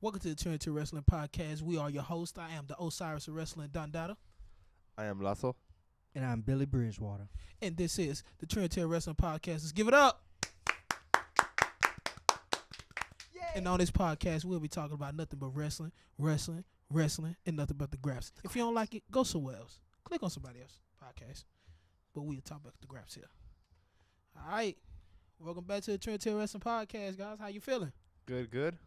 Welcome to the Trinity of Wrestling podcast. We are your host. I am the Osiris of Wrestling, Don Dada. I am Lasso. And I'm Billy Bridgewater. And this is the Trinity of Wrestling podcast. Let's give it up. Yay. And on this podcast, we'll be talking about nothing but wrestling, and nothing but the graphs. If you don't like it, go somewhere else. Click on somebody else's podcast. But we'll talk about the graphs here. All right. Welcome back to the Trinity of Wrestling podcast, guys. How you feeling? Good.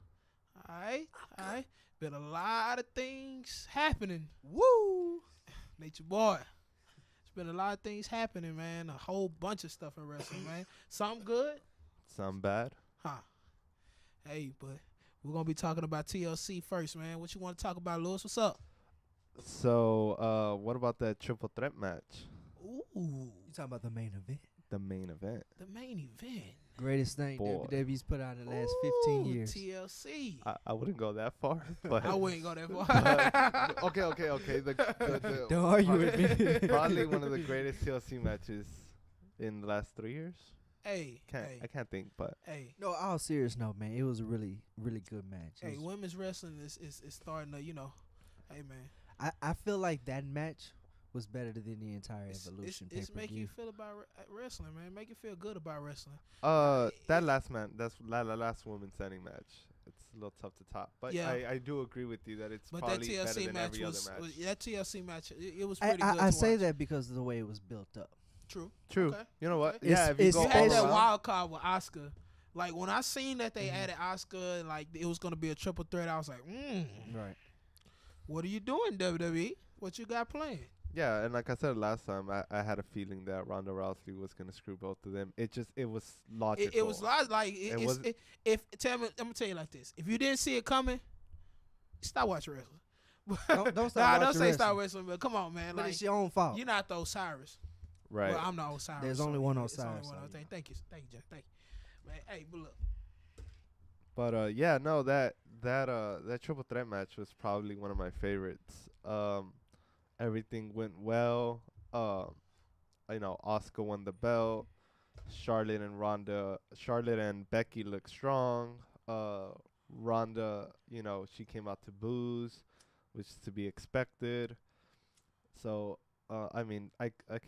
All right. Been a lot of things happening. Woo! Nature boy. It's been a lot of things happening, man. A whole bunch of stuff in wrestling, man. Some good. Some bad. Huh. Hey, but we're going to be talking about TLC first, man. What you want to talk about, Lewis? What's up? So, what about that triple threat match? Ooh. You talking about the main event? The main event. The main event. Greatest thing Boy. WWE's put out in the last Ooh, 15 years. TLC. I wouldn't go that far, but I wouldn't go that far. okay. The Don't argue with me. probably one of the greatest TLC matches in the last 3 years. Hey. I can't think, but Hey. No, all serious note, man. It was a really, really good match. Hey, women's wrestling is starting to, hey, man. I feel like that match was better than the entire Evolution It's pay-per-view. making you feel about wrestling, man. Make you feel good about wrestling. that last last woman standing match, it's a little tough to top. But Yeah. I do agree with you that it's But probably that better TLC than match every was other match. that TLC match. It was pretty good. I to say watch. that because of the way it was built up. True. True. Okay. You know what? Okay. Yeah, if you It's- go You all had all that around, wild card with Oscar. Like when I seen that they added Oscar and like it was gonna be a triple threat, I was like, Right. what are you doing, WWE? What you got playing? yeah, and like I said last time, I had a feeling that Ronda Rousey was gonna screw both of them. It was logical. It was like It I'm gonna tell you like this: if you didn't see it coming, stop watching wrestling. Don't stop Nah, don't watching say stop wrestling. wrestling, but come on, man. But Like it's your own fault. you're not the Osiris. right. Well, I'm not Osiris. There's so only one it's only Osiris, one so, Osiris. Thank you, Jack. Thank you. Man, hey, but look. But yeah, no, that triple threat match was probably one of my favorites. Everything went well. Asuka won the belt. Charlotte and Becky looked strong. Ronda, she came out to booze, which is to be expected. So, I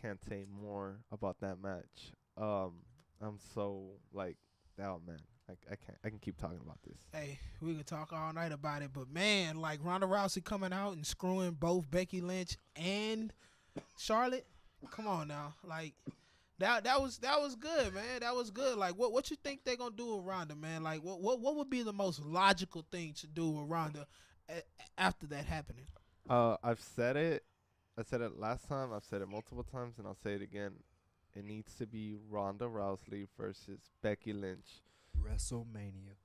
can't say more about that match. I'm so like, oh man, I can keep talking about this. Hey, we can talk all night about it, but man, like Ronda Rousey coming out and screwing both Becky Lynch and Charlotte. Come on now, like that was good, man. That was good. Like what you think they're gonna do with Ronda, man? Like what would be the most logical thing to do with Ronda after that happening? I've said it. I said it last time. I've said it multiple times, and I'll say it again. It needs to be Ronda Rousey versus Becky Lynch. WrestleMania.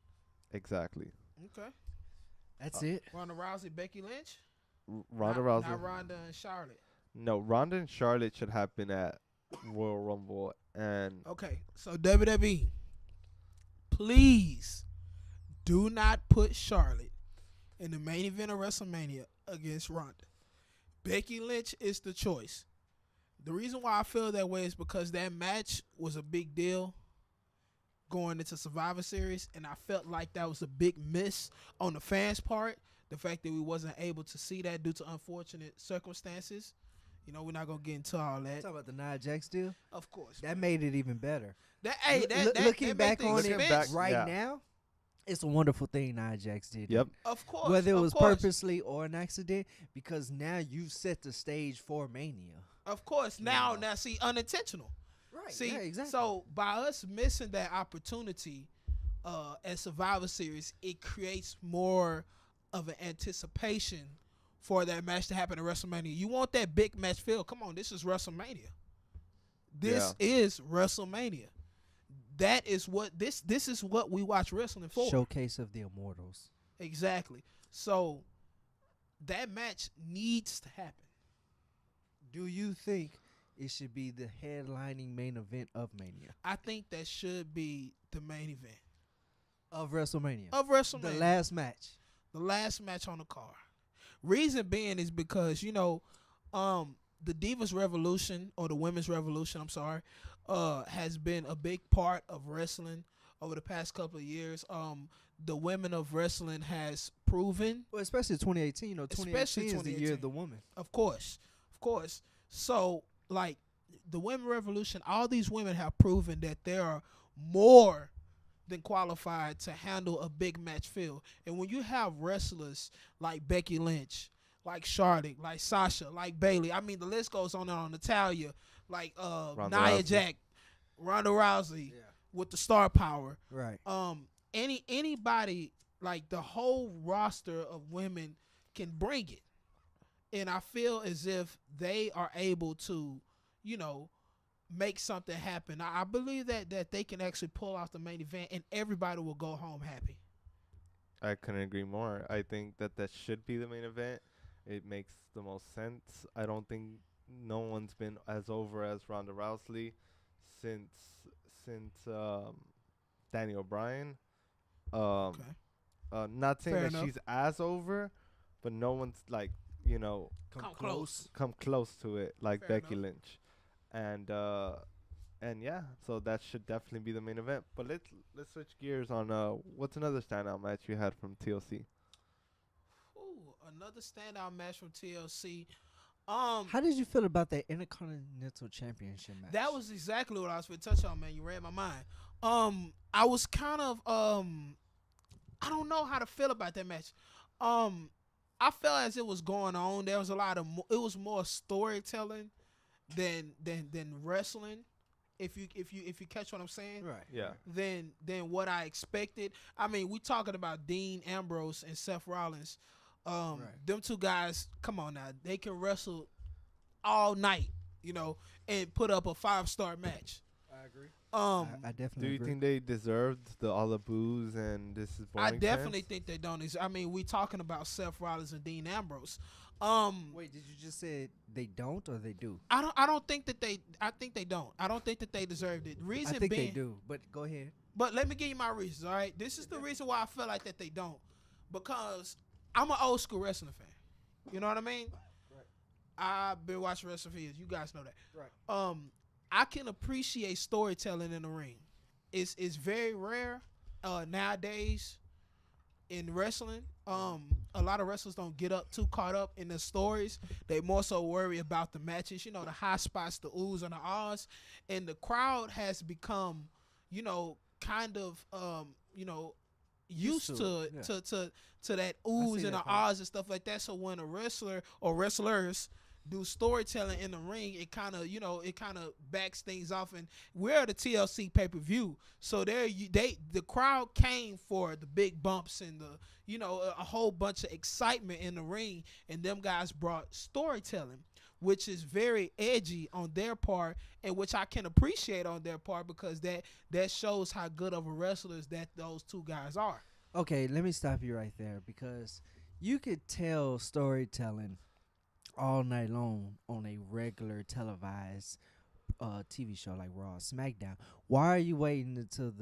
Exactly. Okay, That's it. Ronda Rousey, Becky Lynch, Ronda not, Rousey. not Ronda and Charlotte. No, Ronda and Charlotte should happen at Royal Rumble, and Okay, so WWE, please do not put Charlotte in the main event of WrestleMania against Ronda. Becky Lynch is the choice. The reason why I feel that way is because that match was a big deal going into Survivor Series, and I felt like that was a big miss on the fans' part. The fact that we wasn't able to see that due to unfortunate circumstances. We're not gonna get into all that. Talk about the Nia Jax deal. Of course, That made it even better. that Looking made back things on it Looking back, right yeah. now, it's a wonderful thing Nia Jax did. yep. Of course, Whether it of was course. purposely or an accident, because now you've set the stage for Mania. Of course. Now, see, unintentional. Right. See, yeah, exactly. so by us missing that opportunity at Survivor Series, it creates more of an anticipation for that match to happen at WrestleMania. You want that big match feel. Come on, this is WrestleMania. This is WrestleMania. That is what this is what we watch wrestling for. Showcase of the Immortals. Exactly. So that match needs to happen. Do you think it should be the headlining main event of Mania? I think that should be the main event Of WrestleMania. of WrestleMania. The last match. The last match on the card. Reason being is because the Divas Revolution, or the Women's Revolution, I'm sorry, has been a big part of wrestling over the past couple of years. The women of wrestling has proven, Well, especially 2018. You know, Especially 2018 is the year of 2018. the woman. of course. So like the women revolution, all these women have proven that they are more than qualified to handle a big match field. And when you have wrestlers like Becky Lynch, like Charlotte, like Sasha, like Bailey, I mean the list goes on and on. Natalia, like Ronda Nia Rousey. Jax, Ronda Rousey with the star power. Right. Anybody like the whole roster of women can bring it. And I feel as if they are able to, you know, make something happen. I believe that they can actually pull off the main event and everybody will go home happy. I couldn't agree more. I think that should be the main event. It makes the most sense. I don't think no one's been as over as Ronda Rousey since since Danny O'Brien. Um, Okay. not saying Fair that enough. she's as over, but no one's like you know Come close. come close to it like Fair Becky enough. Lynch, and yeah, so that should definitely be the main event. But let's switch gears on what's another standout match you had from TLC? Ooh, another standout match from TLC. How did you feel about that Intercontinental Championship match? That was exactly what I was going to touch on, man. You read my mind. I was kind of I don't know how to feel about that match. I felt as it was going on, there was a lot of it was more storytelling than wrestling. If you catch what I'm saying, right. Yeah, than what I expected. I mean, we talking about Dean Ambrose and Seth Rollins. Right. Them two guys, come on now, they can wrestle all night, you know, and put up a 5-star match. I agree. I I definitely do you agree. think they deserved all the boos and this is boring? definitely chants? think they don't. I mean, we talking about Seth Rollins and Dean Ambrose. Wait, did you just say they don't or they do? I don't think that they. I think they don't. I don't think that they deserved it. Reason I think being, they do, but go ahead. But let me give you my reasons. All right, this is the reason why I feel like that they don't, because I'm an old school wrestling fan. You know what I mean? Right. I've been watching wrestling for years. You guys know that. Right. I can appreciate storytelling in the ring. It's very rare nowadays in wrestling. A lot of wrestlers don't get up too caught up in the stories. They more so worry about the matches, you know, the high spots, the oohs and the ahs. And the crowd has become, you know, kind of you know, used to it, to that oohs see and the that part. ahs and stuff like that. So when a wrestler or wrestlers do storytelling in the ring, it kind of, you know, it kind of backs things off. And we're the TLC pay-per-view, so the crowd came for the big bumps and the, you know, a whole bunch of excitement in the ring, and them guys brought storytelling, which is very edgy on their part, and which I can appreciate on their part, because that shows how good of a wrestlers that those two guys are. Okay, let me stop you right there because you could tell storytelling all night long on a regular televised TV show like Raw, SmackDown. Why are you waiting until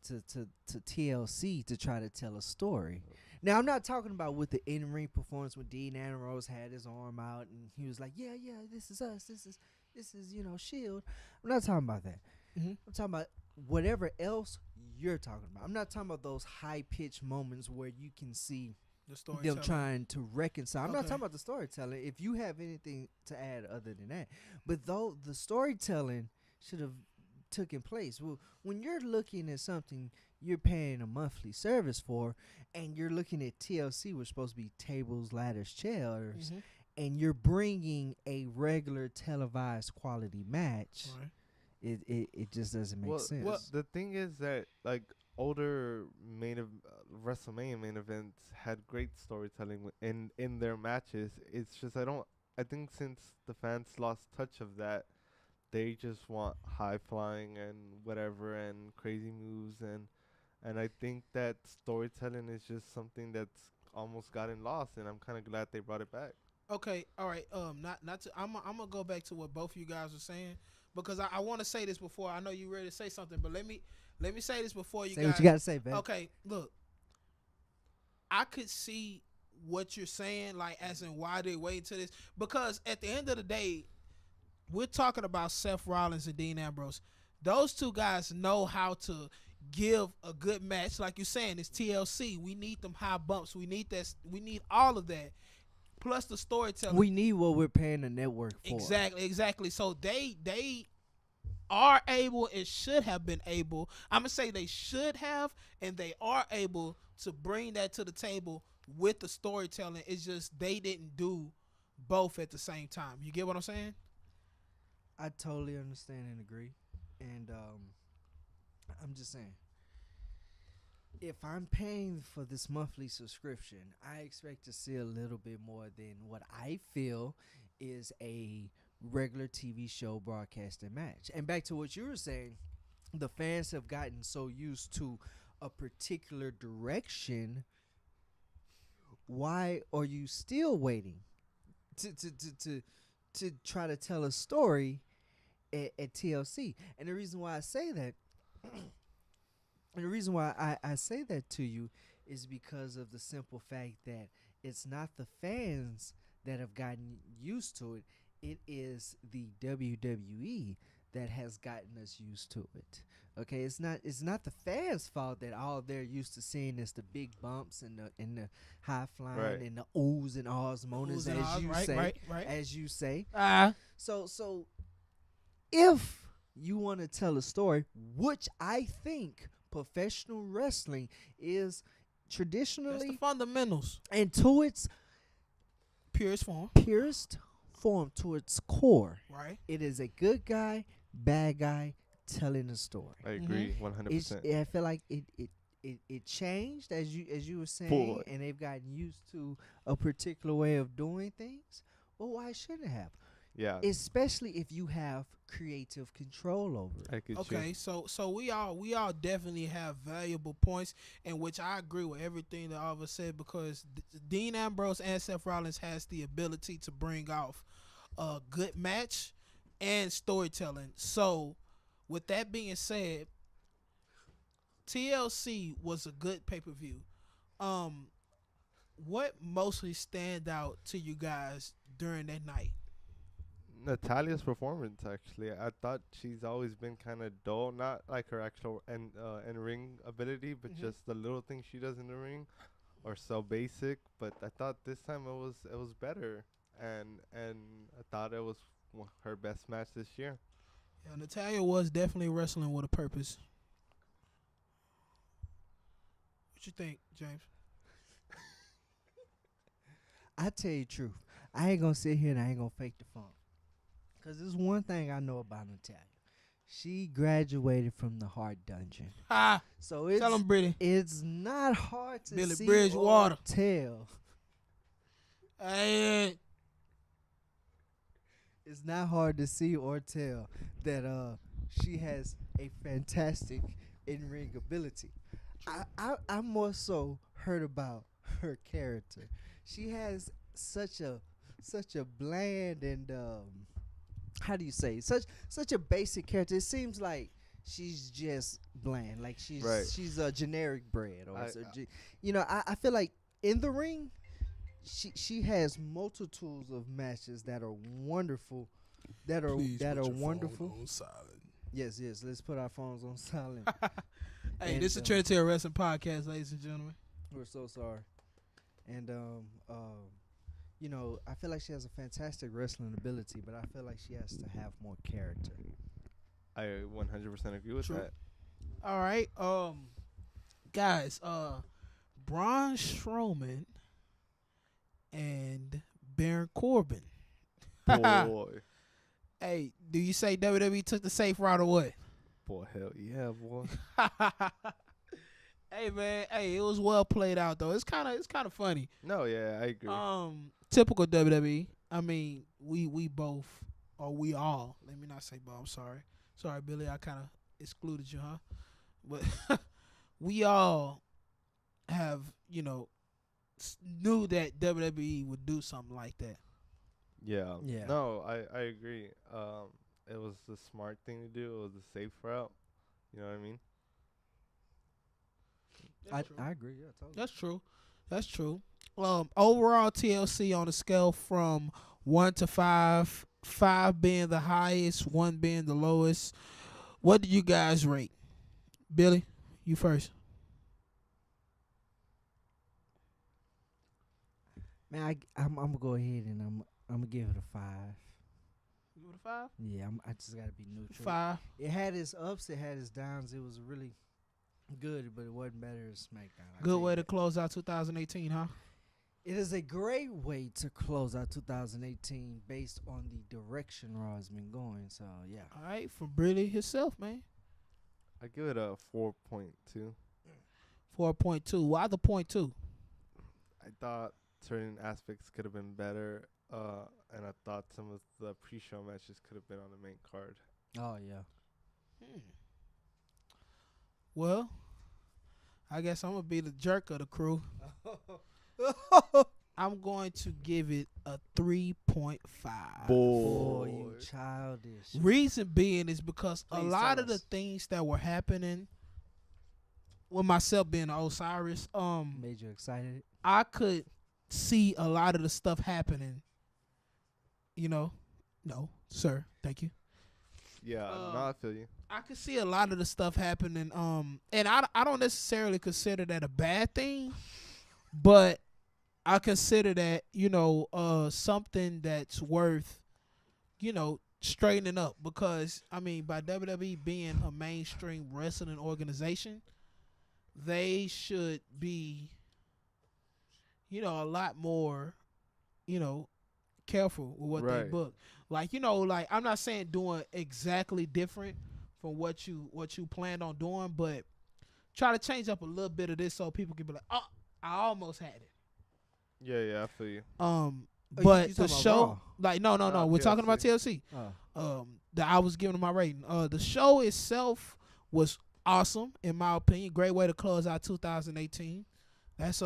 to TLC to try to tell a story? Now I'm not talking about with the in-ring performance when Dean Ambrose had his arm out and he was like, yeah, this is us, this is you know Shield. I'm not talking about that. Mm-hmm. I'm talking about whatever else you're talking about. I'm not talking about those high-pitched moments where you can see The storytelling. them trying to reconcile. I'm not Okay. talking about the storytelling. If you have anything to add other than that, but though the storytelling should have taken place. Well, when you're looking at something you're paying a monthly service for, and you're looking at TLC, which is supposed to be tables, ladders, chairs, Mhm. and you're bringing a regular televised quality match, Right. it just doesn't make sense. Well, the thing is that like older WrestleMania main events had great storytelling in their matches. It's just I think since the fans lost touch of that, they just want high flying and whatever and crazy moves and I think that storytelling is just something that's almost gotten lost, and I'm kind of glad they brought it back. Okay, all right. Not to. I'm gonna go back to what both of you guys were saying, because I want to say this before. I know you ready to say something, but let me say this before you Say guys. what you got to say, babe. Okay, look. I could see what you're saying, like as in why they wait to this, because at the end of the day, we're talking about Seth Rollins and Dean Ambrose. Those two guys know how to give a good match. Like you're saying, it's TLC. We need them high bumps. We need that. We need all of that. Plus the storytelling. We need what we're paying the network for. Exactly. So they are able and should have been able. I'm gonna say they should have, and they are able to bring that to the table with the storytelling. It's just they didn't do both at the same time. You get what I'm saying? I totally understand and agree. And I'm just saying, if I'm paying for this monthly subscription, I expect to see a little bit more than what I feel is a regular TV show broadcasting match. And back to what you were saying, the fans have gotten so used to a particular direction. Why are you still waiting to try to tell a story at TLC? And the reason why I say that, and the reason why I say that to you is because of the simple fact that it's not the fans that have gotten used to it. It is the WWE that has gotten us used to it. Okay, it's not the fans' fault that all they're used to seeing is the big bumps and the high flying Right. and the oohs and ahs, moanings, Oohs and ahs, right. as you say. Ah, So if you want to tell a story, which I think professional wrestling is that's the traditionally fundamentals. and to its Purest form, purest form, to its core, right? it is a good guy, bad guy telling a story. I agree, 100%. I feel like it changed as you were saying, Boy. and they've gotten used to a particular way of doing things. Well, why shouldn't it have? Yeah, Especially if you have creative control over it. I get Okay, you. so we all definitely have valuable points, in which I agree with everything that all of us said, because Dean Ambrose and Seth Rollins has the ability to bring off a good match and storytelling. So, with that being said, TLC was a good pay-per-view. What mostly stand out to you guys during that night? Natalia's performance, actually, I thought she's always been kind of dull, not like her actual in ring ability, but Mhm. just the little things she does in the ring are so basic. But I thought this time it was better, and I thought it was her best match this year. Yeah, Natalia was definitely wrestling with a purpose. What you think, James? I tell you the truth, I ain't gonna sit here and I ain't gonna fake the funk. Cause there's one thing I know about Natalia. She graduated from the Heart Dungeon. Ah, So it's tell him, Brittany. it's not hard to Billy see Bridgewater. or tell. Hey, It's not hard to see or tell that she has a fantastic in ring ability. I more so heard about her character. She has such a bland and how do you say, such a basic character. It seems like she's just bland, like Right. she's a generic bread, or I- I feel like in the ring she has multitudes of matches that are wonderful, that are wonderful. Yes, let's put our phones on silent. Hey, And, this is Trinity of Wrestling podcast, ladies and gentlemen. We're so sorry. And I feel like she has a fantastic wrestling ability, but I feel like she has to have more character. I 100% agree with True. that. All right, guys, Braun Strowman and Baron Corbin. Boy, Hey, do you say WWE took the safe route or what? boy, hell yeah, boy. Hey man, hey, it was well played out though. It's kind of funny. No, yeah, I agree. Typical WWE. I mean, we both, or we all. Let me not say both. I'm sorry, Billy. I kind of excluded you, huh? But we all have, knew that WWE would do something like that. Yeah. Yeah. No, I agree. It was the smart thing to do. It was the safe route. You know what I mean? I agree. Yeah, totally. That's true. Overall TLC on a scale from 1 to 5, 5 being the highest, 1 being the lowest. What do you guys rate? Billy, You first. Man, I'm gonna go ahead and I'm gonna give it a 5. You give it a 5? Yeah, I just gotta be neutral. 5. It had its ups, it had its downs. It was really good, but it wasn't better than SmackDown. I Good tell way you to that. close out 2018, huh? It is a great way to close out 2018 based on the direction Raw has been going. So yeah, All right, from Brilly himself, man. I give it a 4.2. 4.2. Why the point 2? I thought certain aspects could have been better, and I thought some of the pre-show matches could have been on the main card. oh yeah. Well, I guess I'm going to be the jerk of the crew. I'm going to give it a 3.5. Boy, you childish. Reason being is because a Please lot tell of the us. things that were happening with myself being Osiris, Made you excited? I could see a lot of the stuff happening. No, sir, thank you. Yeah, no, I feel you. I could see a lot of the stuff happening. And I don't necessarily consider that a bad thing, but I consider that something that's worth straightening up, because I mean, by WWE being a mainstream wrestling organization, they should be a lot more careful with what they Right. book. Like I'm not saying doing exactly different from what you planned on doing, but try to change up a little bit of this so people can be like, oh, I almost had it. Yeah, I feel you. But you the talking about show, Raw? like no, we're talking about TLC. Oh. That I was giving my rating. The show itself was awesome in my opinion. Great way to close out 2018. That's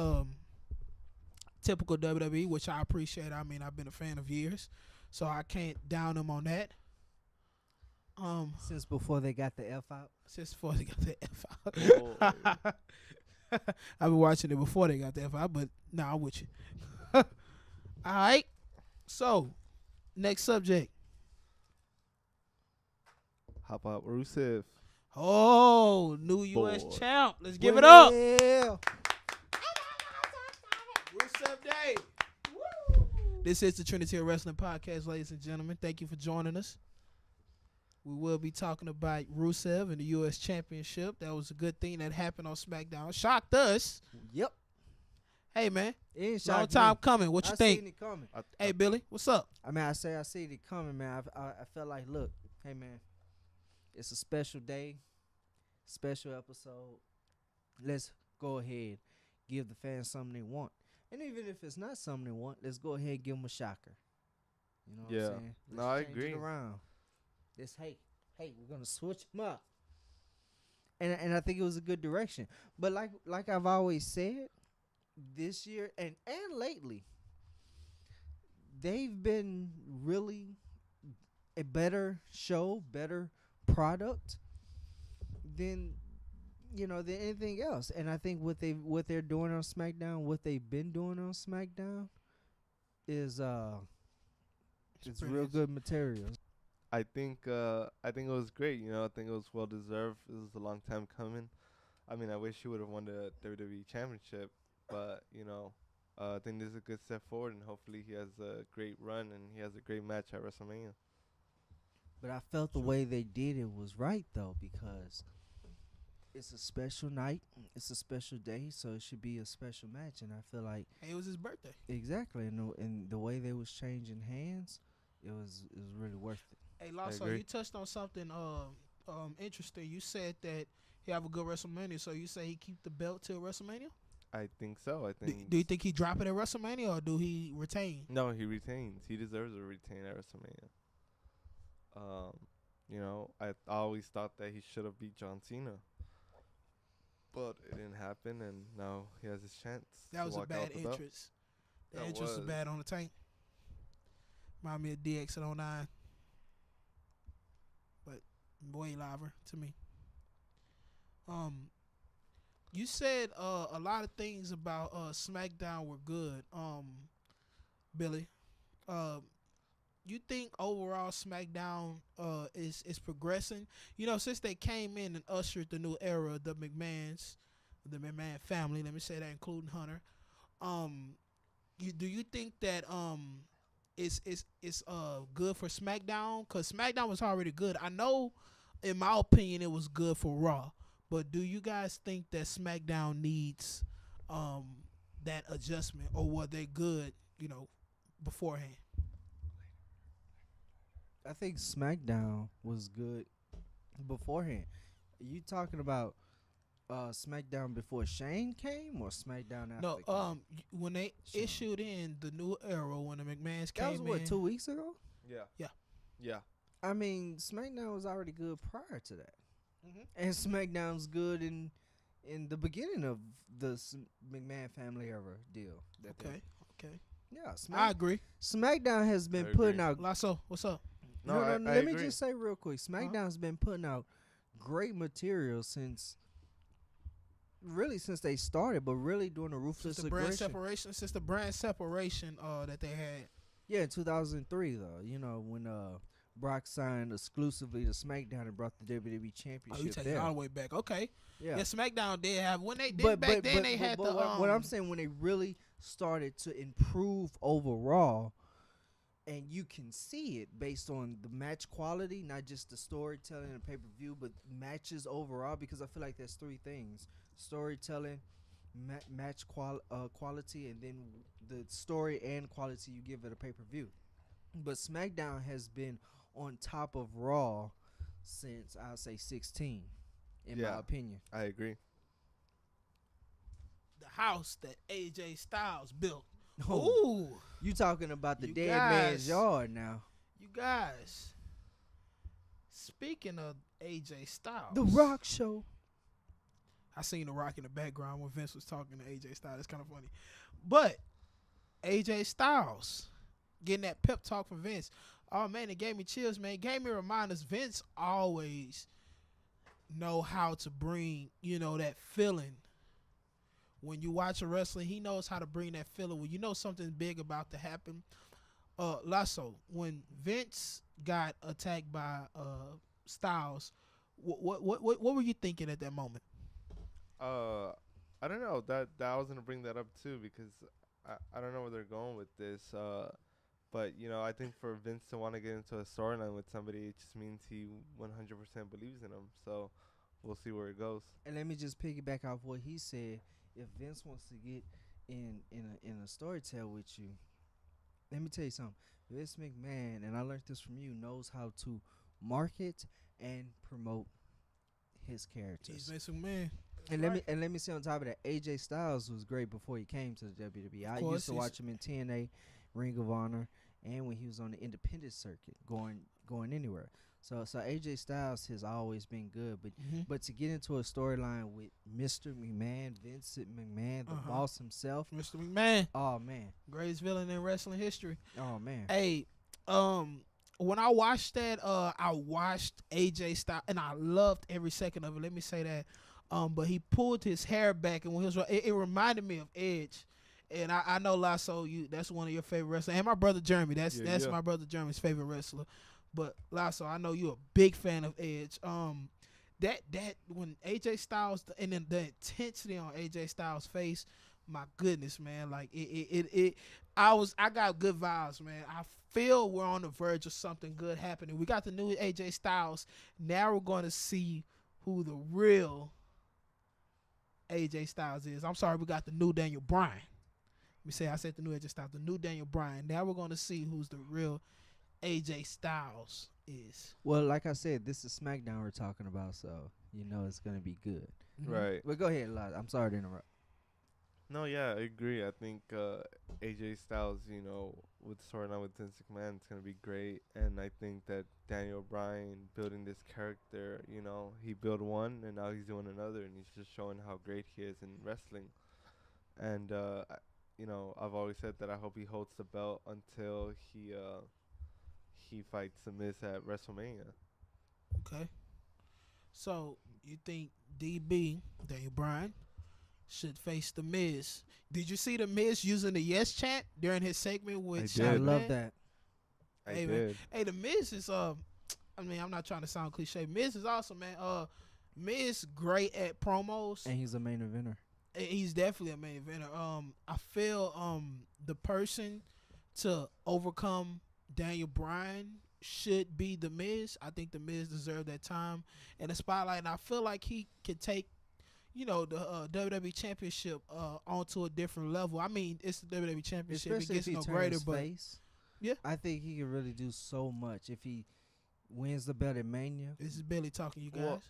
typical WWE, which I appreciate. I mean, I've been a fan of years, so I can't down them on that. Since before they got the F out. Since before they got the F Oh, out. I've been watching it before they got the F out, but I'm with you. All right. So, next subject. How about Rusev? Oh, new U.S. Boy. champ. Let's give it up. Yeah. Rusev Day. This is the Trinity of Wrestling podcast, ladies and gentlemen. Thank you for joining us. We will be talking about Rusev and the U.S. Championship. That was a good thing that happened on SmackDown. Shocked us. Yep. Hey, man. It ain't Long shocked time me. coming. What you I think? seen it coming. Hey, Billy, what's up? I mean, I see it coming, man. I felt like, look, hey, man, it's a special day, special episode. Let's go ahead, give the fans something they want. And even if it's not something they want, let's go ahead and give them a shocker. You know what Yeah. I'm saying? No, I change agree. It around. Let's, hey, we're going to switch them up. And I think it was a good direction. But like I've always said, this year and lately, they've been really a better show, better product than than anything else. And I think what they're doing on SmackDown, what they've been doing on SmackDown, is it's real good material. I think it was great. I think it was well deserved. It was a long time coming. I mean, I wish he would have won the WWE Championship, but I think this is a good step forward, and hopefully he has a great run and he has a great match at WrestleMania. But I felt the way they did it was right though, because it's a special night, it's a special day, so it should be a special match. And I feel like Hey, it was his birthday. exactly, and the way they was changing hands, it was really worth it. Hey, Lasso, agree. you touched on something interesting. You said that he have a good WrestleMania, so you say he keep the belt till WrestleMania? I think so. I Do, think. do you think he drop it at WrestleMania, or do he retain? No, he retains. He deserves a retain at WrestleMania. I always thought that he should have beat John Cena, but it didn't happen, and now he has his chance. That to was a walk bad out the belt. entrance. The That entrance was was. bad on the tank. Remind me of DX at 09. But way liver to me. You said a lot of things about SmackDown were good, Billy. you think overall SmackDown is progressing? You know, since they came in and ushered the new era, the McMahon family. Let me say that, including Hunter. Um, do you think that it's good for SmackDown? Cause SmackDown was already good. I know, in my opinion, it was good for Raw. But do you guys think that SmackDown needs um that adjustment, or were they good? You know, beforehand. I think SmackDown was good beforehand. You talking about SmackDown before Shane came or SmackDown No, after came? when they Shane. issued in the new era, when the McMahon's That was came what in, 2 weeks ago. Yeah. Yeah. Yeah. I mean, SmackDown was already good prior to that, Mhm. and SmackDown's good in the beginning of the McMahon family era deal. okay, okay, Yeah, I agree. SmackDown has been I putting agree. out. Lasso, what's up? No, I Let me agree. just say real quick. SmackDown's been putting out great material since they started, but really during the Since ruthless the brand aggression. separation, that they had. Yeah, in 2003 though, you know when Brock signed exclusively to SmackDown and brought the WWE Oh, Championship you take it there. all the way back. Okay. Yeah, Yeah, SmackDown did have when they did but back then. They had the what I'm saying when they really started to improve overall, and you can see it based on the match quality, not just the storytelling and pay per view, but matches overall. Because I feel like there's three things: storytelling, match quality, and then the story and quality you give at a pay per view. But SmackDown has been on top of Raw since I'll say 16, in my Yeah. opinion. I agree. the house that AJ Styles built. Oh, Ooh, you talking about the You dead guys. man's yard now? you guys. Speaking of AJ Styles, The Rock Show. I seen the Rock in the background when Vince was talking to AJ Styles. It's kind of funny, but AJ Styles getting that pep talk from Vince. Oh man, it gave me chills, man. It gave me reminders. Vince always know how to bring, that feeling. When you watch a wrestling, he knows how to bring that feeling. When you know something big about to happen. Lasso, when Vince got attacked by Styles, what were you thinking at that moment? Uh, I don't know. That I was gonna bring that up too because I don't know where they're going with this. But I think for Vince to want to get into a storyline with somebody, it just means he 100% believes in him. So we'll see where it goes. And let me just piggyback off what he said. If Vince wants to get in a story tale with you, let me tell you something. Vince McMahon, and I learned this from you, knows how to market and promote his He's characters. Vince McMahon. Let me say on top of that, AJ Styles was great before he came to the WWE. I course, used to watch him in TNA, Ring of Honor, and when he was on the independent circuit, going anywhere. So AJ Styles has always been good, but to get into a storyline with Mr. McMahon, Vincent McMahon, the boss himself, Mr. McMahon, oh man, greatest villain in wrestling history. oh man. Hey, when I watched that, I watched AJ Styles, and I loved every second of it. Let me say that. But he pulled his hair back, and when he was, it reminded me of Edge. And I know Lasso, that's one of your favorite wrestlers, and my brother Jeremy. That's Yeah. my brother Jeremy's favorite wrestler. But Lasso, I know you're a big fan of Edge. That when AJ Styles and then the intensity on AJ Styles' face, my goodness, man, like I got good vibes, man. I feel we're on the verge of something good happening. We got the new AJ Styles. Now we're going to see who the real AJ Styles is. I'm sorry, we got the new Daniel Bryan. I said the new AJ Styles, the new Daniel Bryan. Now we're going to see who's the real AJ Styles is. Well, like I said, this is SmackDown we're talking about, so you know it's gonna be good. Right. But go ahead, Lot. I'm sorry to interrupt. No, yeah, I agree. I think AJ Styles, with the storyline with Vince McMahon, it's gonna be great. And I think that Daniel Bryan building this character, he built one, and now he's doing another, and he's just showing how great he is in wrestling. And I've always said that I hope he holds the belt until he fights The Miz at WrestleMania. Okay. So you think DB, Daniel Bryan, should face the Miz? Did you see the Miz using the yes chant during his segment with I Shaq I did. love Man? that. I Hey man, did. hey, the Miz is I mean, I'm not trying to sound cliche. Miz is awesome, man. Miz great at promos. And he's a main eventer. He's definitely a main eventer. I feel the person to overcome Daniel Bryan should be the Miz. I think the Miz deserved that time in the spotlight, and I feel like he could take the WWE Championship onto a different level. I mean, it's the WWE Championship; it Especially if gets he no greater. turns But face. yeah, I think he could really do so much if he wins the belt at Mania. this is Billy talking, you guys. Well,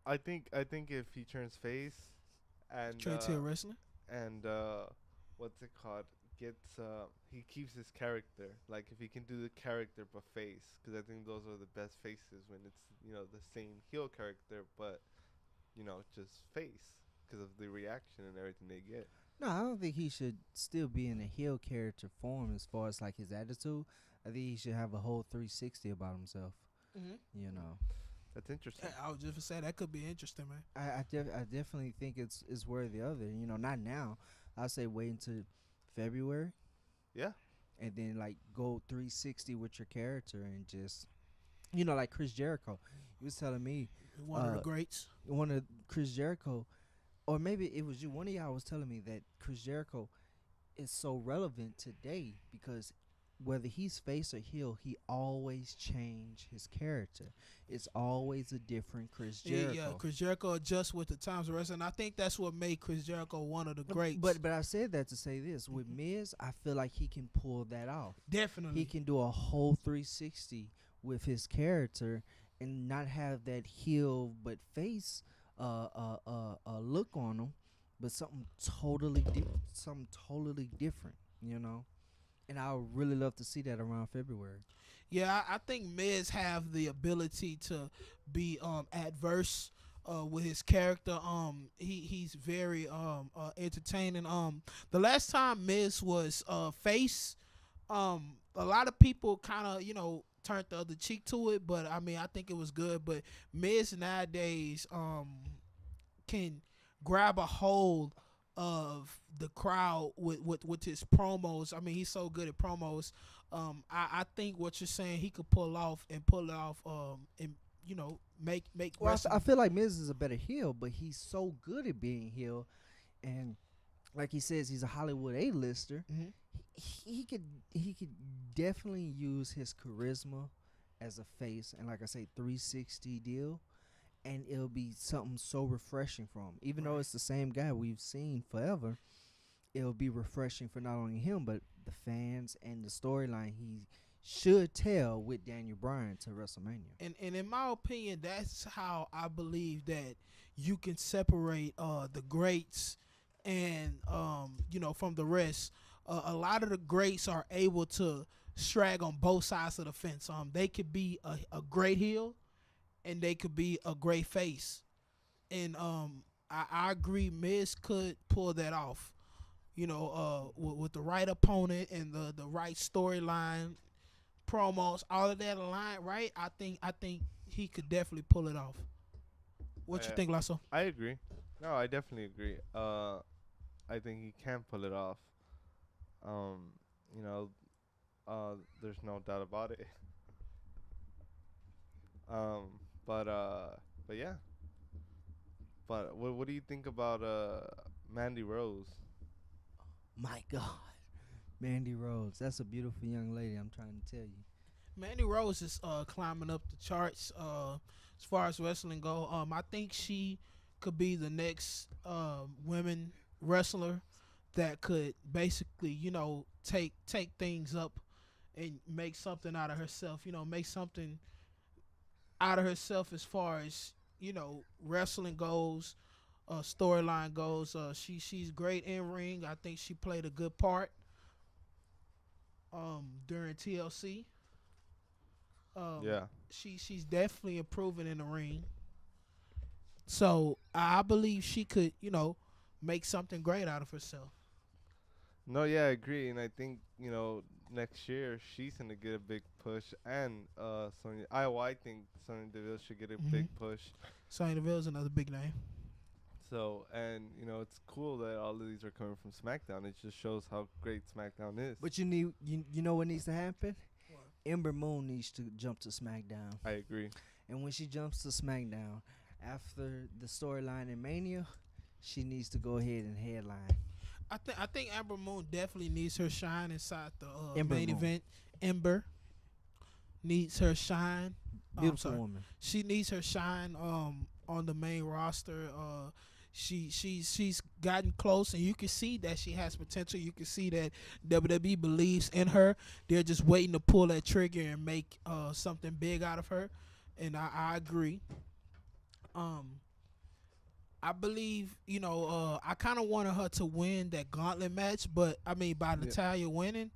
I think if he turns face and Trinity of Wrestling. and what's it called, gets he keeps his character. Like if he can do the character but face, because I think those are the best faces when it's the same heel character but just face because of the reaction and everything they get. No, I don't think he should still be in a heel character form as far as like his attitude. I think he should have a whole 360 about himself. Mm-hmm. You know, That's interesting. I was just saying that could be interesting, man. I definitely think it's worthy of it. You know, not now. I say wait until February Yeah. and then like go 360 with your character and just like Chris Jericho. He was telling me One of the greats. one of Chris Jericho, or maybe it was you. One of y'all was telling me that Chris Jericho is so relevant today because whether he's face or heel, he always change his character. It's always a different Chris Jericho. Yeah, Chris Jericho adjusts with the times of wrestling. I think that's what made Chris Jericho one of the greats. But I said that to say this. With Miz, I feel like he can pull that off. Definitely. He can do a whole 360 with his character and not have that heel but face look on him, but something totally different, And I would really love to see that around February. Yeah, I think Miz have the ability to be adverse with his character. He's very entertaining. The last time Miz was face, a lot of people kind of turned the other cheek to it, but I mean I think it was good. But Miz nowadays can grab a hold of the crowd with his promos. I mean, he's so good at promos. I think what you're saying he could pull off and and make Well, wrestling. I feel like Miz is a better heel, but he's so good at being heel, and like he says, he's a Hollywood A-lister. Mhm. He could definitely use his charisma as a face, and like I say, 360 deal, and it'll be something so refreshing for him. Even though Right. it's the same guy we've seen forever, it'll be refreshing for not only him but the fans and the storyline he should tell with Daniel Bryan to WrestleMania. And in my opinion, that's how I believe that you can separate the greats and from the rest. A lot of the greats are able to strag on both sides of the fence. They could be a great heel and they could be a great face. And I agree Miz could pull that off. With the right opponent and the right storyline, promos, all of that aligned, right? I think he could definitely pull it off. What you think, Lasso? I agree. No, I definitely agree. I think he can pull it off. Um, you know, there's no doubt about it. Um, but yeah. But what do you think about Mandy Rose? My God, Mandy Rose, that's a beautiful young lady. I'm trying to tell you. Mandy Rose is climbing up the charts as far as wrestling go. I think she could be the next women wrestler that could basically take things up and make something out of herself. Make something out of herself as far as wrestling goes, storyline goes. She's great in ring. I think she played a good part during TLC. Yeah. She's definitely improving in the ring. So I believe she could, make something great out of herself. No, yeah, I agree, and I think next year she's gonna get a big push, and Sonya. I think Sonya Deville should get a big push. Sonya Deville is another big name. So, and it's cool that all of these are coming from SmackDown. It just shows how great SmackDown is. But you know what needs to happen? What? Ember Moon needs to jump to SmackDown. I agree. And when she jumps to SmackDown, after the storyline in Mania, she needs to go ahead and headline. I think Amber Moon definitely needs her shine inside the Ember main Moon, event. Ember needs her shine. I'm beautiful sorry. woman. She needs her shine on the main roster. She's gotten close, and you can see that she has potential. You can see that WWE believes in her. They're just waiting to pull that trigger and make something big out of her. And I agree. Um, I believe, I kind of wanted her to win that gauntlet match, but I mean, by Yeah. Natalia winning,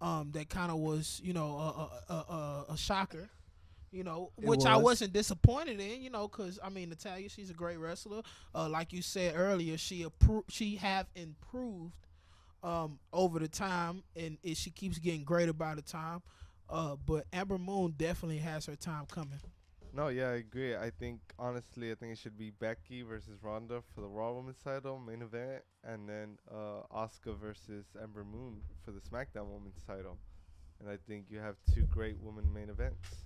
that kind of was, a shocker, It which I was. wasn't disappointed in, because I mean, Natalia, she's a great wrestler. Like you said earlier, she have improved over the time, and she keeps getting greater by the time. But Amber Moon definitely has her time coming. No, yeah, I agree. I think honestly, I think it should be Becky versus Ronda for the Raw Women's title main event, and then Asuka versus Ember Moon for the SmackDown Women's title. And I think you have two great women main events.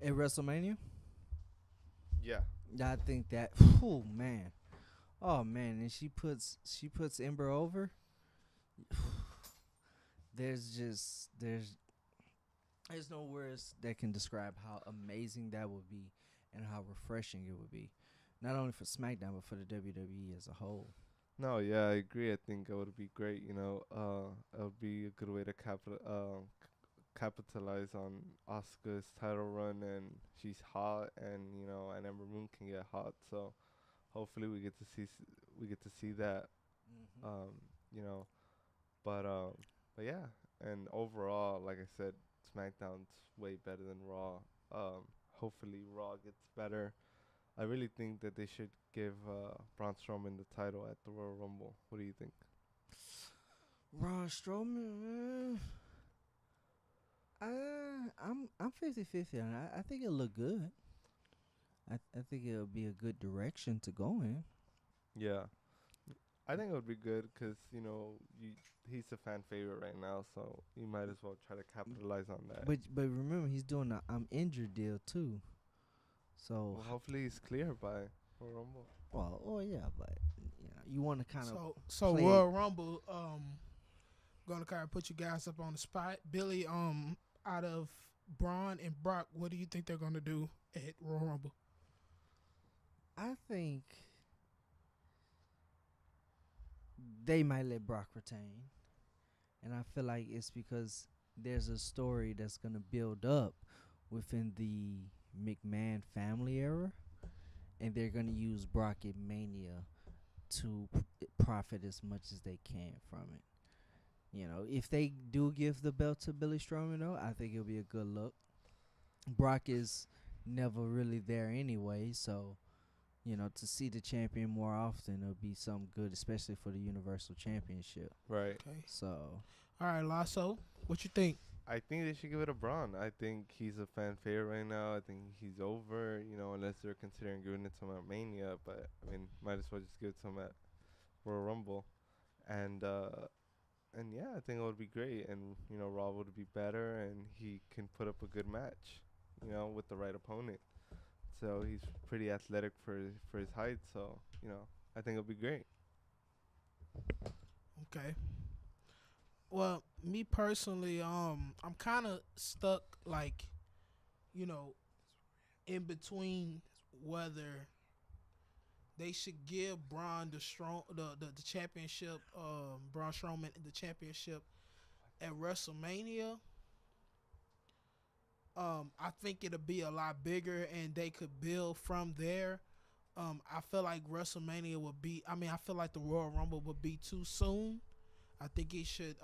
At WrestleMania, Yeah, I think that. Oh man, and she puts Ember over. There's no words that can describe how amazing that would be and how refreshing it would be, not only for SmackDown but for the WWE as a whole. no, yeah, I agree. I think it would be great. It would be a good way to capitalize on Asuka's title run, and she's hot, and and Ember Moon can get hot. So hopefully we get to see that. Um, you know, but yeah, and overall, like I said, SmackDown's way better than Raw. Hopefully Raw gets better. I really think that they should give Braun Strowman the title at the Royal Rumble. What do you think? Braun Strowman, I'm 50-50 on it. I think it'll look good. I think it'll be a good direction to go in. Yeah, I think it would be good because he's a fan favorite right now, so you might as well try to capitalize on that. But remember, he's doing a I'm injured deal too. So Well, hopefully he's clear by Royal Rumble. well, oh yeah, but you want to kind of So play. Royal Rumble, gonna kind of put you guys up on the spot. Billy, out of Braun and Brock, what do you think they're gonna do at Royal Rumble? I think they might let Brock retain, and I feel like it's because there's a story that's gonna build up within the McMahon family era, and they're gonna use Brock at Mania to profit as much as they can from it. If they do give the belt to Billy Strowman, though, I think it'll be a good look. Brock is never really there anyway, so to see the champion more often it'll be something good, especially for the Universal Championship. Right. Okay. So All right, Lasso, what you think? I think they should give it a Braun. I think he's a fan favorite right now. I think he's over, unless they're considering giving it to him at Mania. But, I mean, might as well just give it to him at Royal Rumble. And yeah, I think it would be great. And, Raw would be better, and he can put up a good match, with the right opponent. So he's pretty athletic for his height. So, I think it'll be great. Okay. Well, me personally, I'm kind of stuck, like, you know, in between whether they should give Braun the championship, Braun Strowman the championship at WrestleMania. I think it'll be a lot bigger, and they could build from there. I feel like WrestleMania would be. I mean, I feel like the Royal Rumble would be too soon. I think he should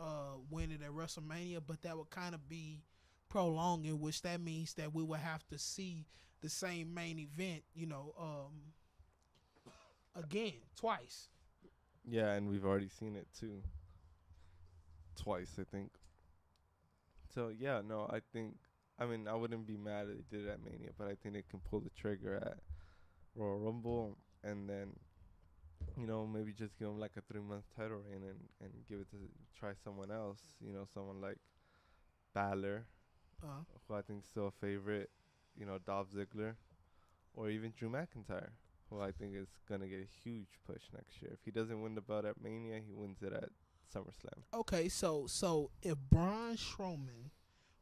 win it at WrestleMania, but that would kind of be prolonging, which that means that we would have to see the same main event, again, twice. Yeah, and we've already seen it, too. Twice, I think. So, yeah, no, I mean, I wouldn't be mad if they did it at Mania, but I think they can pull the trigger at Royal Rumble, and then, maybe just give him like a 3-month title reign and give it to try someone else, someone like Balor, who I think is still a favorite, Dolph Ziggler, or even Drew McIntyre, who I think is gonna get a huge push next year. If he doesn't win the belt at Mania, he wins it at SummerSlam. Okay, so if Braun Strowman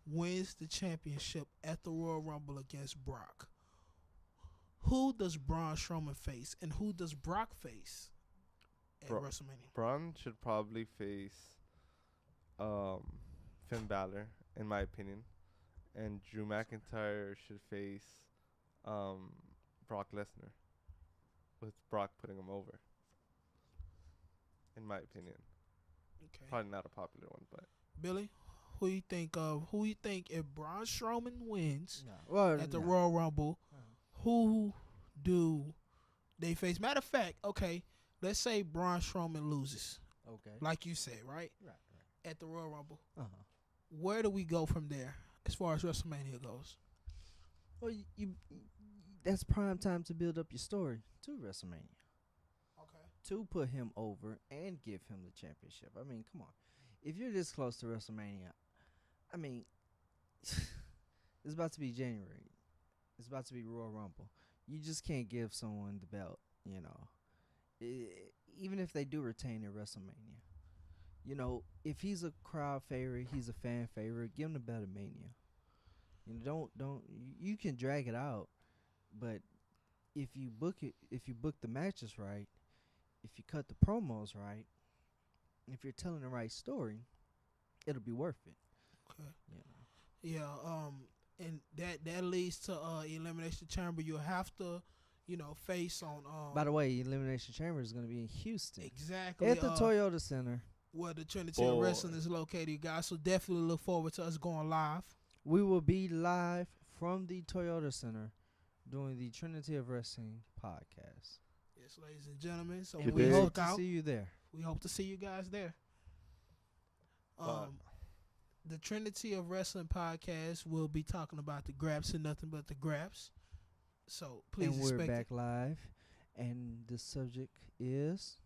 wins the championship at the Royal Rumble against Brock, who does Braun Strowman face, and who does Brock face at Bro- WrestleMania? Braun should probably face um, Finn Balor, in my opinion, and Drew McIntyre should face um, Brock Lesnar, with Brock putting him over, in my opinion. Okay, Probably not a popular one, but Billy, who you think of? Who you think if Braun Strowman wins No. Well, at the no. Royal Rumble, Uh-huh. who do they face? Matter of fact, okay, let's say Braun Strowman loses, Okay. like you said, right, Right. at the Royal Rumble. Uh huh. Where do we go from there as far as WrestleMania goes? Well, that's prime time to build up your story to WrestleMania, Okay. to put him over and give him the championship. I mean, come on. If you're this close to WrestleMania, I mean, it's about to be January. It's about to be Royal Rumble. You just can't give someone the belt, even if they do retain at WrestleMania. If he's a crowd favorite, he's a fan favorite, give him the belt at Mania. Don't you can drag it out, but if you book the matches right, if you cut the promos right, if you're telling the right story, it'll be worth it. Okay. You know. Yeah. And that leads to Elimination Chamber. You'll have to, face on. By the way, Elimination Chamber is going to be in Houston Exactly. at the Toyota Center. Where the Trinity of Wrestling is located, you guys. So definitely look forward to us going live. We will be live from the Toyota Center doing the Trinity of Wrestling podcast. Yes, ladies and gentlemen. So And we we hope hope to see you there. We hope to see you guys there. But- The Trinity of Wrestling podcast will be talking about the Graps and nothing but the Graps. So please And we're expect back live, and the subject is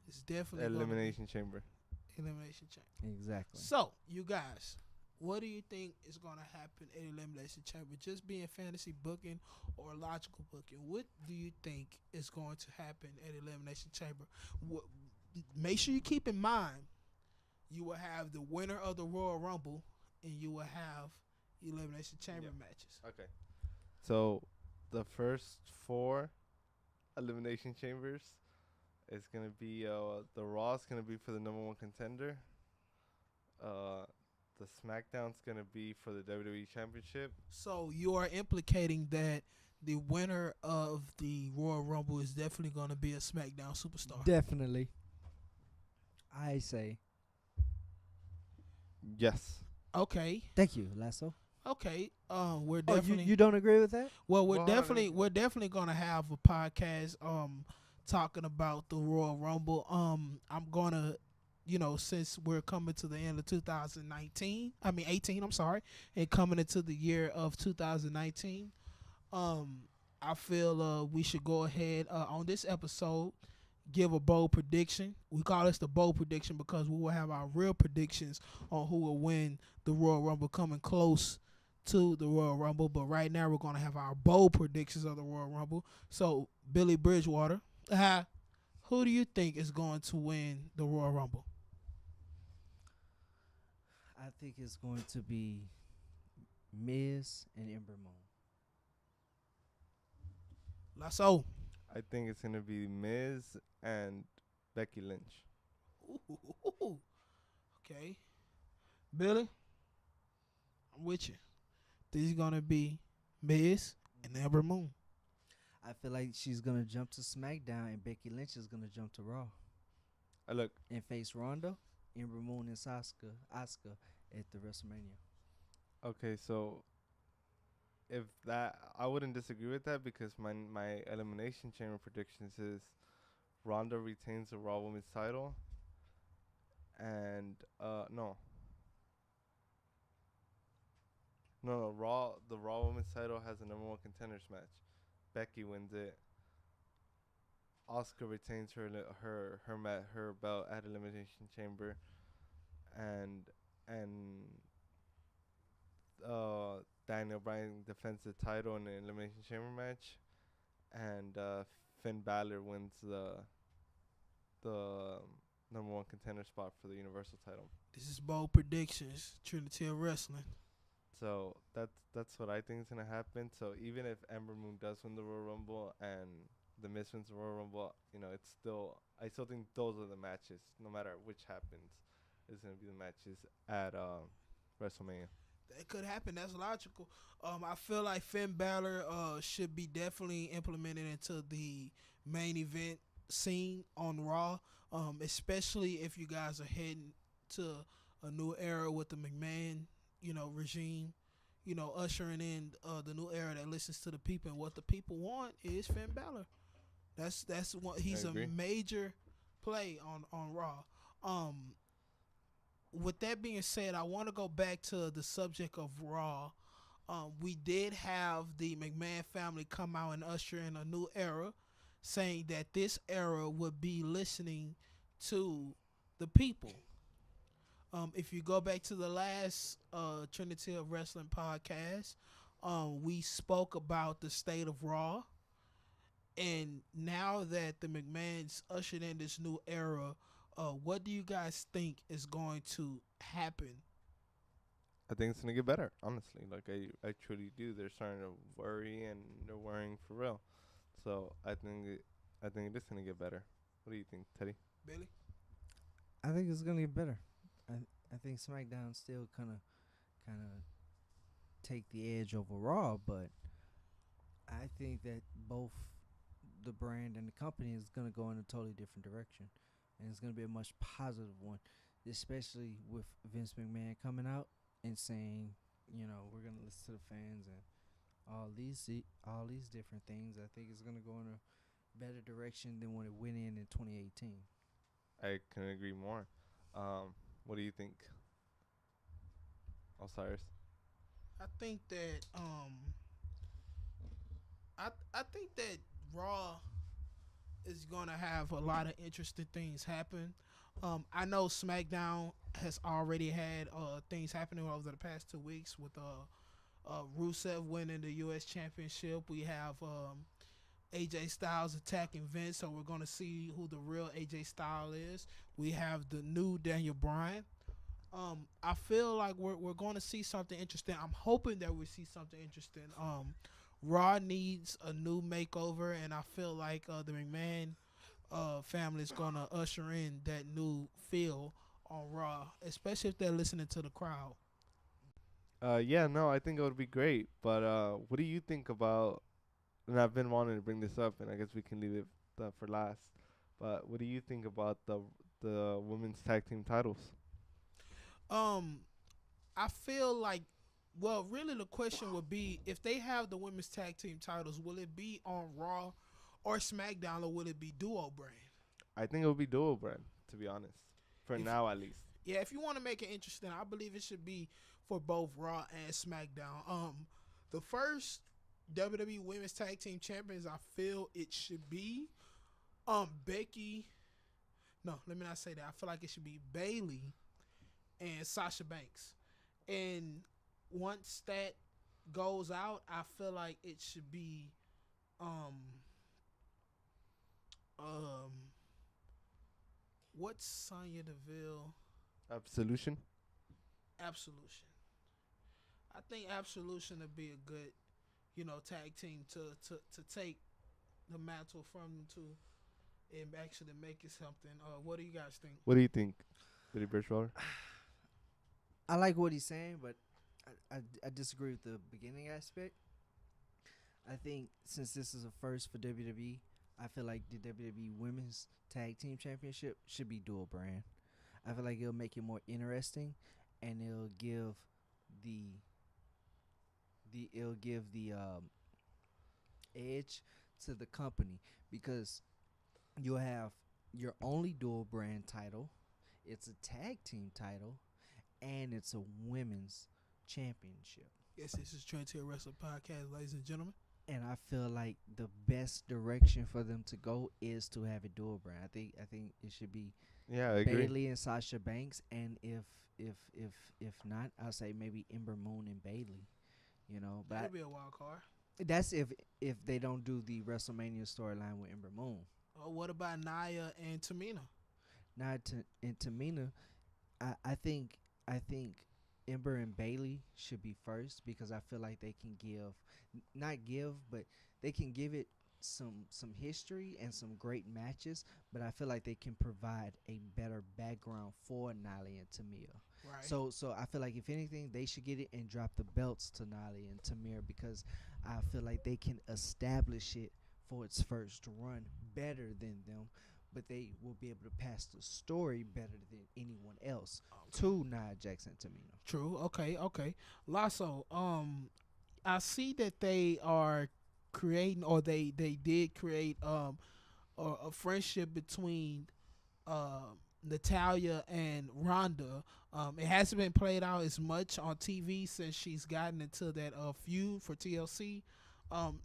it's definitely gonna be Elimination Chamber. Elimination Chamber. exactly. So you guys, what do you think is gonna happen at Elimination Chamber? Just being fantasy booking or logical booking? What do you think is going to happen at Elimination Chamber? Make sure you keep in mind you will have the winner of the Royal Rumble and you will have Elimination Chamber Yep. matches. Okay. So the first 4 Elimination Chambers is gonna be the Raw is gonna be for the #1 contender. The SmackDown's gonna be for the WWE Championship. So you are implicating that the winner of the Royal Rumble is definitely going to be a SmackDown superstar. Definitely. I say Yes. Okay. thank you, Lasso. Okay. We're Oh, definitely you don't agree with that? well. Well, We're definitely gonna have a podcast talking about the Royal Rumble. I'm gonna, since we're coming to the end of 18. I'm sorry, and coming into the year of 2019. I feel we should go ahead on this episode give a bold prediction. We call this the bold prediction because we will have our real predictions on who will win the Royal Rumble coming close to the Royal Rumble. But right now we're going to have our bold predictions of the Royal Rumble. So, Billy Bridgewater, who do you think is going to win the Royal Rumble? I think it's going to be Miz and Ember Moon. Lasso. I think it's gonna be Miz and Becky Lynch. Ooh. Okay. Billy, I'm with you. This is going to be Miz and Ember Moon. I feel like she's gonna jump to SmackDown and Becky Lynch is gonna jump to Raw Look, and face Ronda, Ember Moon, and Asuka at the WrestleMania. okay, so if that, I wouldn't disagree with that because my Elimination Chamber predictions is Ronda retains the Raw Women's title, and the Raw Women's title has a #1 contenders match. Becky wins it. Asuka retains her belt at Elimination Chamber, and Daniel Bryan defends the title in an elimination chamber match, and Finn Balor wins the number one contender spot for the Universal title. This is bold predictions. Trinity of Wrestling. So that's what I think is gonna happen. So even if Ember Moon does win the Royal Rumble and the Miz wins the Royal Rumble, it's still I still think those are the matches. No matter which happens, is gonna be the matches at WrestleMania. That could happen. That's logical. I feel like Finn Balor should be definitely implemented into the main event scene on Raw. Especially if you guys are heading to a new era with the McMahon, regime. Ushering in the new era that listens to the people, and what the people want is Finn Balor. That's what I he's a agree. major play on Raw. With that being said, I want to go back to the subject of Raw. We did have the McMahon family come out and usher in a new era, saying that this era would be listening to the people. If you go back to the last Trinity of Wrestling podcast, we spoke about the state of Raw. And now that the McMahons ushered in this new era, what do you guys think is going to happen? I think it's gonna get better. Honestly, like I truly do. They're starting to worry, and they're worrying for real. So I think it is gonna get better. What do you think, Teddy? Billy? I think it's gonna get better. I I think SmackDown still kind of take the edge over Raw, but I think that both the brand and the company is gonna go in a totally different direction, and it's gonna be a much positive one, especially with Vince McMahon coming out and saying, we're gonna listen to the fans and all these different things. I think it's gonna go in a better direction than when it went in 2018. I couldn't agree more. What do you think, Osiris? I think that I think that Raw is gonna have a lot of interesting things happen. I know SmackDown has already had things happening over the past 2 weeks with Rusev winning the U.S. Championship. We have AJ Styles attacking Vince, so we're gonna see who the real AJ Styles is. We have the new Daniel Bryan. I feel like we're going to see something interesting. I'm hoping that we see something interesting. Raw needs a new makeover, and I feel like the McMahon family is going to usher in that new feel on Raw, especially if they're listening to the crowd. Yeah, no, I think it would be great. But what do you think about? And I've been wanting to bring this up, and I guess we can leave it for last. But what do you think about the women's tag team titles? Um, I feel like, well, really, the question would be if they have the women's tag team titles, will it be on Raw or SmackDown, or will it be Duo Brand? I think it would be dual brand, to be honest, for If now at least. Yeah, if you want to make it interesting, I believe it should be for both Raw and SmackDown. The first WWE Women's Tag Team Champions, I feel it should be Becky. No, let me not say that. I feel like it should be Bailey and Sasha Banks. And once that goes out, I feel like it should be um um what's Sonya Deville? Absolution. Absolution. I think Absolution would be a good, tag team to take the mantle from them to and actually make it something. What do you guys think? What do you think, Billy Birchwater? I like what he's saying, but I disagree with the beginning aspect. I think since this is a first for WWE, I feel like the WWE Women's Tag Team Championship should be dual brand. I feel like it'll make it more interesting, and the it'll give the edge to the company because you'll have your only dual brand title. It's a tag team title, and it's a women's championship. Yes, this is Trinity of Wrestling Podcast, ladies and gentlemen. And I feel like the best direction for them to go is to have a dual brand. I think it should be Yeah, I agree. Bailey and Sasha Banks, and if not, I'll say maybe Ember Moon and Bailey. You know, but That'll be a wild card. that's if they don't do the WrestleMania storyline with Ember Moon. Oh, what about Nia and Tamina? Now to and Tamina, I think Ember and Bailey should be first because I feel like they can give, not give, but they can give it some history and some great matches. But I feel like they can provide a better background for Nali and Tamia. Right. So I feel like if anything, they should get it and drop the belts to Nali and Tamir because I feel like they can establish it for its first run better than them, but they will be able to pass the story better than anyone else to Nia Jackson and Tamina. True. Okay. Okay. Lasso. I see that they are creating, or they did create a friendship between Natalia and Ronda. It hasn't been played out as much on TV since she's gotten into that feud for TLC.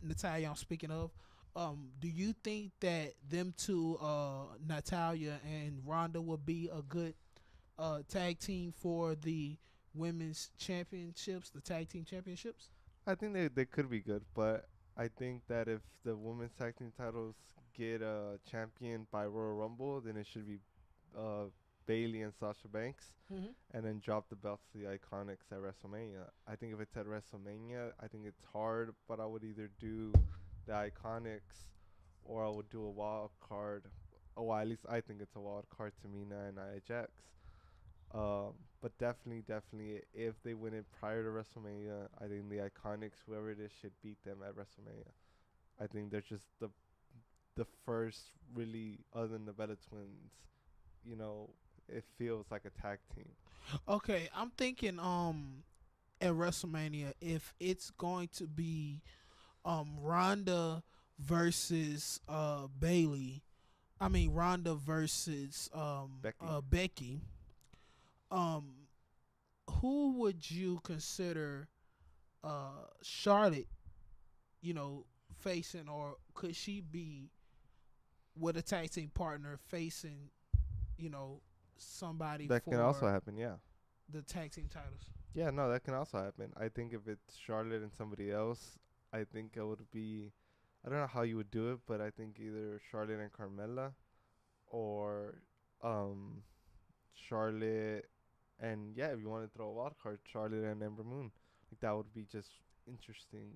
Natalia, I'm speaking of. Do you think that them two, Natalia and Ronda, will be a good tag team for the women's championships, the tag team championships? I think they could be good, but I think that if the women's tag team titles get championed by Royal Rumble, then it should be uh, Bailey and Sasha Banks, Mm-hmm. and then drop the belts to the Iconics at WrestleMania. I think if it's at WrestleMania, I think it's hard, but I would either do the Iconics or I would do a wild card. Oh, well, at least I think it's a wild card to Mina and Nia Jax. But definitely, if they win it prior to WrestleMania, I think the Iconics, whoever it is, should beat them at WrestleMania. I think they're just the first really, other than the Bella Twins, you know, it feels like a tag team. Okay, I'm thinking at WrestleMania, if it's going to be Ronda versus Bailey. I mean Ronda versus Becky. Becky. Um, who would you consider Charlotte? You know, facing, or could she be with a tag team partner facing? You know, somebody That for can also happen, yeah. the tag team titles. Yeah, no, that can also happen. I think if it's Charlotte and somebody else, I think it would be. I don't know how you would do it, but I think either Charlotte and Carmella, or um, Charlotte and, yeah, if you want to throw a wild card, Charlotte and Ember Moon. Like that would be just interesting.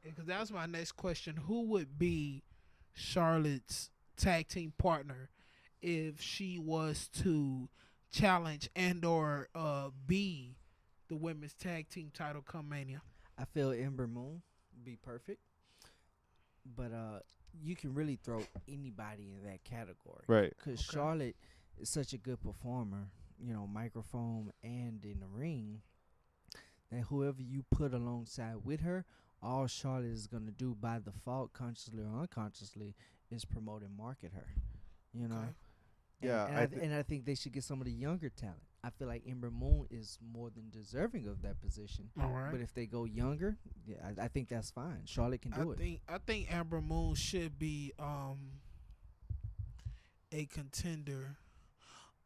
Because that was my next question. Who would be Charlotte's tag team partner if she was to challenge and or be the women's tag team title come Mania? I feel Ember Moon would be perfect, but you can really throw anybody in that category Right. because Okay. Charlotte is such a good performer. You know, microphone and in the ring, that whoever you put alongside with her, all Charlotte is gonna do by default, consciously or unconsciously, is promote and market her. You know, Okay. Yeah, and I think they should get some of the younger talent. I feel like Ember Moon is more than deserving of that position. All right. But if they go younger, yeah, I think that's fine. Charlotte can do it. I think Amber Moon should be a contender.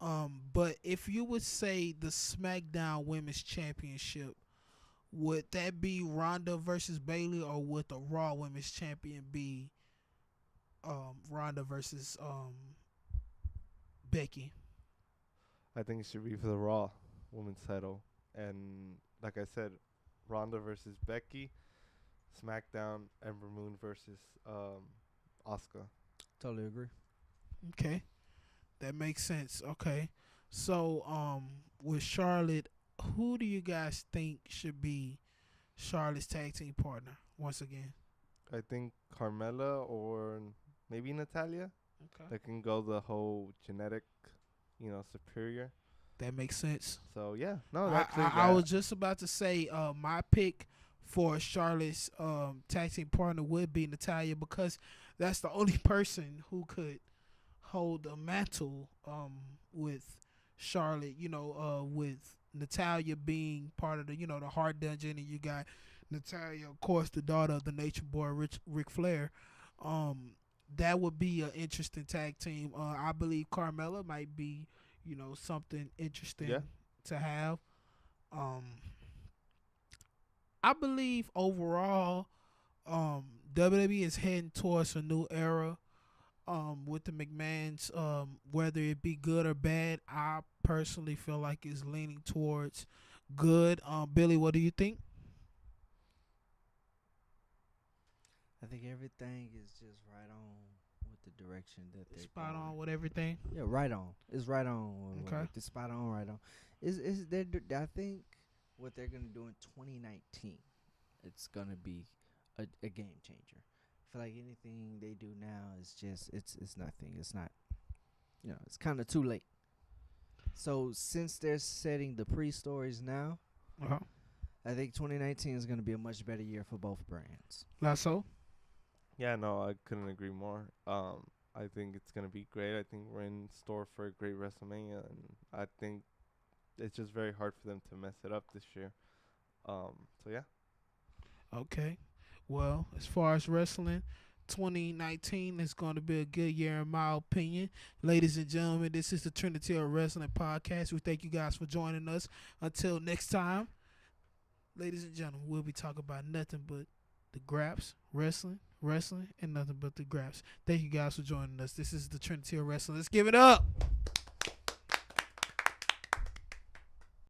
But if you would say the SmackDown Women's Championship, would that be Ronda versus Bailey, or would the Raw Women's Champion be Ronda versus Becky? I think it should be for the Raw Women's title. And like I said, Ronda versus Becky, SmackDown, Ember Moon versus Asuka. Totally agree. Okay, that makes sense. Okay, so with Charlotte, who do you guys think should be Charlotte's tag team partner once again? I think Carmella or maybe Natalia. Okay, That can go the whole genetic, superior. that makes sense. So yeah, no, I, actually, I was just about to say my pick for Charlotte's tag team partner would be Natalia, because that's the only person who could hold the mantle with Charlotte. With Natalia being part of the Hard Dungeon, and you got Natalia, of course, the daughter of the Nature Boy, Ric Flair. that would be an interesting tag team. I believe Carmella might be, something interesting Yeah. to have. Um, I believe overall, WWE is heading towards a new era. With the McMahons, whether it be good or bad, I personally feel like it's leaning towards good. Billy, what do you think? I think everything is just right on with the direction that they're Spot going. on with everything. Yeah, right on. It's right on. Okay. It's spot on. Right on. Is they? I think what they're gonna do in 2019, it's gonna be a game changer. I feel like anything they do now is just it's nothing. It's not. It's kind of too late. So since they're setting the pre-stories now, Uh-huh. I think 2019 is gonna be a much better year for both brands. Lasso. Yeah, no, I couldn't agree more. I think it's gonna be great. I think we're in store for a great WrestleMania, and I think it's just very hard for them to mess it up this year. So yeah. Okay. Well, as far as wrestling, 2019 is going to be a good year in my opinion. Ladies and gentlemen, this is the Trinity of Wrestling podcast. We thank you guys for joining us. Until next time, ladies and gentlemen, we'll be talking about nothing but the graps, wrestling, and nothing but the graps. Thank you guys for joining us. This is the Trinity of Wrestling. Let's give it up.